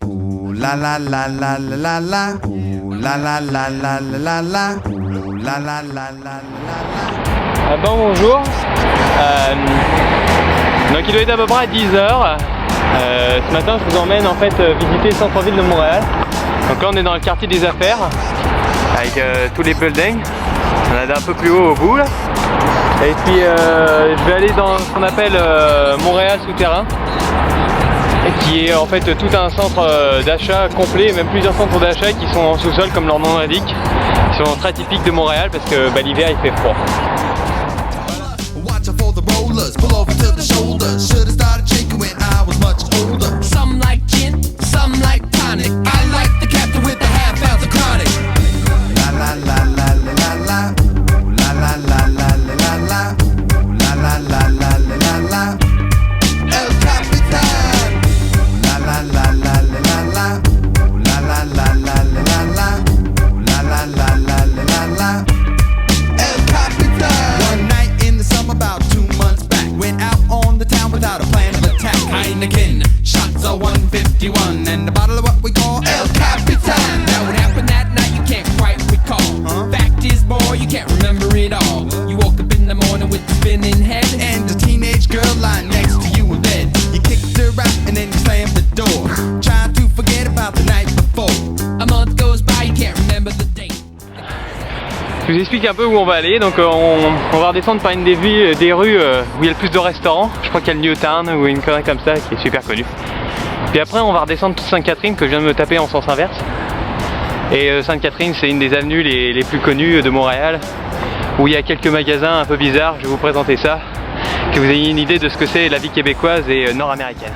Ooh la la la la la la. Ooh la la la la la la. Ooh la la la la la. Bonjour. Donc il doit être à peu près à 10h. Ce matin je vous emmène en fait visiter le centre-ville de Montréal. Donc là on est dans le quartier des affaires avec tous les buildings. On est un peu plus haut au bout là. Et puis je vais aller dans ce qu'on appelle Montréal souterrain, qui est en fait tout un centre d'achat complet, même plusieurs centres d'achat qui sont en sous-sol comme leur nom l'indique, qui sont très typiques de Montréal parce que l'hiver il fait froid. Shots are 151 and a bottle of what we call El Capitan. Now what happened that night you can't quite recall. Fact is, boy, you can't remember it all. You woke up in the morning with the spinning head and a teenage girl lying next to you in bed. You kicked her out and then you slammed the door, trying to forget about the night before. A month goes by, you can't remember the date. Je vous explique un peu où on va aller. Donc on va redescendre par une des rues où il y a le plus de restaurants. Je crois qu'il y a le Newtown ou une connerie comme ça qui est super connue. Puis après on va redescendre toute Sainte-Catherine que je viens de me taper en sens inverse. Et Sainte-Catherine c'est une des avenues les plus connues de Montréal, où il y a quelques magasins un peu bizarres. Je vais vous présenter ça, que vous ayez une idée de ce que c'est la vie québécoise et nord-américaine.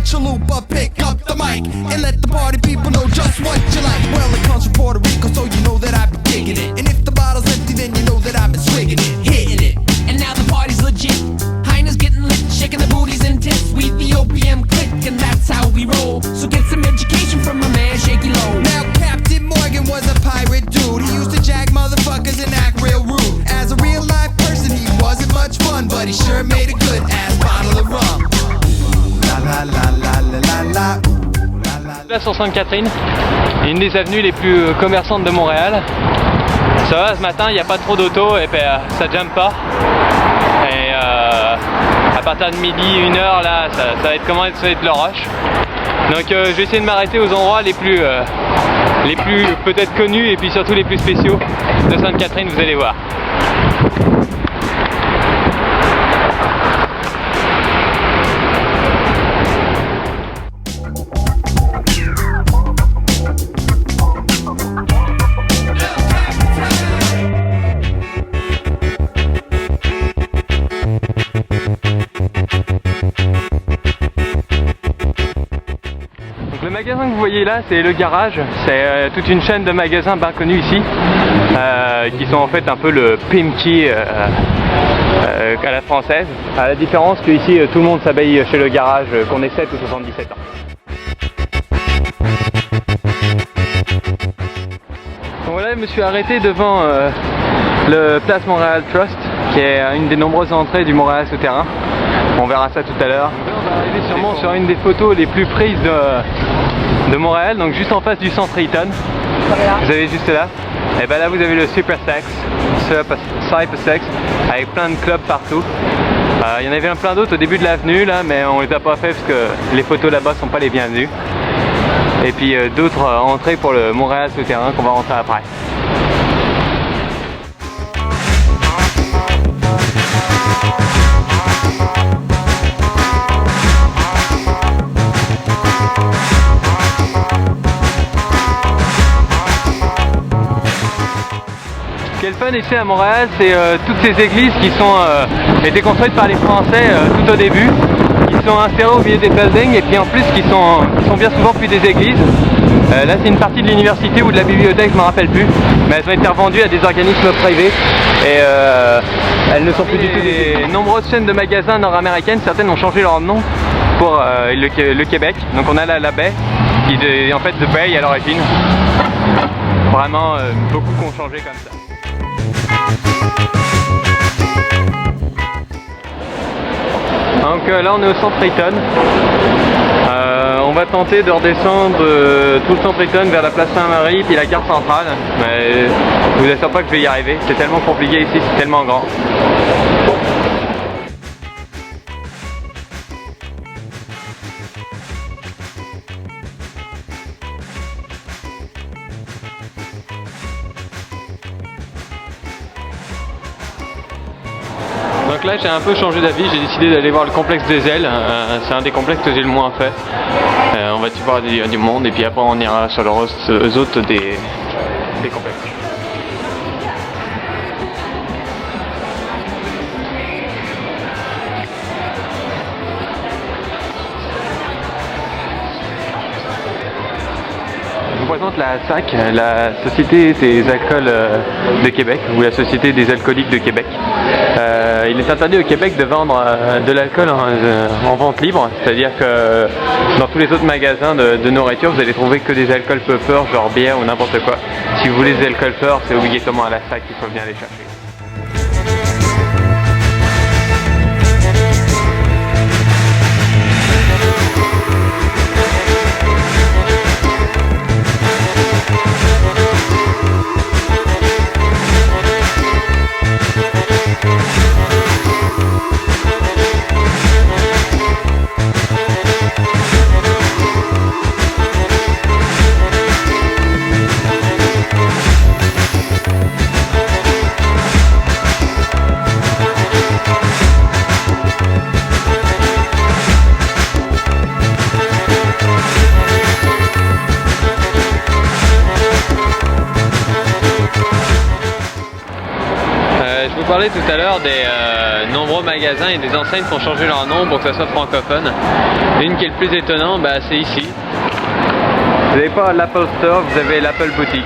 Chalupa, pick up the mic and let the party people know just what you like. Well, it comes from Puerto Rico, so you know that I've been digging it. And if the bottle's empty, then you know that I've been swigging it, hitting it. And now the party's legit. Heiner's getting lit, shaking the booties and tits. We the OPM click, and that's how we roll. So get some education from my man Shaky Low. Now Captain Morgan was a pirate dude. He used to jack motherfuckers and act real rude. As a real life person, he wasn't much fun, but he sure made a good ass bottle of rum. Là sur Sainte-Catherine, une des avenues les plus commerçantes de Montréal. Ça va, ce matin il n'y a pas trop d'autos et puis, ça jamme pas. Et à partir de midi, 1h là, ça va être comment ça va être le rush. Donc je vais essayer de m'arrêter aux endroits les plus peut-être connus et puis surtout les plus spéciaux de Sainte-Catherine, vous allez voir. Le magasin que vous voyez là, c'est le garage. C'est toute une chaîne de magasins bien connus ici, qui sont en fait un peu le Pimki à la française. À la différence qu'ici tout le monde s'habille chez le garage, qu'on ait 7 ou 77 ans. Donc voilà, je me suis arrêté devant le Place Montréal Trust, qui est une des nombreuses entrées du Montréal souterrain. On verra ça tout à l'heure. On va arriver sûrement sur une des photos les plus prises de Montréal, donc juste en face du centre Eaton. Vous avez juste là. Et ben là vous avez le Super Sex, avec plein de clubs partout. Il y en avait plein d'autres au début de l'avenue là, mais on les a pas fait parce que les photos là-bas sont pas les bienvenues. Et puis d'autres entrées pour le Montréal souterrain qu'on va rentrer après. Ce qui est le fun ici à Montréal, c'est toutes ces églises qui sont été construites par les Français tout au début, qui sont insérées au milieu des buildings et puis en plus qui sont bien souvent plus des églises. Là c'est une partie de l'université ou de la bibliothèque, je ne me rappelle plus, mais elles ont été revendues à des organismes privés et elles ne sont plus du tout des nombreuses chaînes de magasins nord-américaines. Certaines ont changé leur nom pour le Québec. Donc on a la baie qui est en fait de Bay à l'origine. Vraiment beaucoup qui ont changé comme ça. Donc là on est au centre Eaton. On va tenter de redescendre tout le centre Eaton vers la place Saint-Marie puis la gare centrale. Mais je vous assure pas que je vais y arriver. C'est tellement compliqué ici, c'est tellement grand. Donc là j'ai un peu changé d'avis, j'ai décidé d'aller voir le complexe des ailes, c'est un des complexes que j'ai le moins fait. On va y voir du monde et puis après on ira sur les autres des complexes. Je vous présente la SAC, la Société des alcools de Québec, ou la Société des alcooliques de Québec. Il est interdit au Québec de vendre de l'alcool en vente libre, c'est-à-dire que dans tous les autres magasins de nourriture, vous allez trouver que des alcools puffers, genre bière ou n'importe quoi. Si vous voulez des alcools forts, c'est obligatoirement à la SAC qu'il faut venir les chercher. Je vous parlais tout à l'heure des nombreux magasins et des enseignes qui ont changé leur nom pour que ça soit francophone. L'une qui est le plus étonnant, c'est ici. Vous n'avez pas l'Apple Store, vous avez l'Apple Boutique.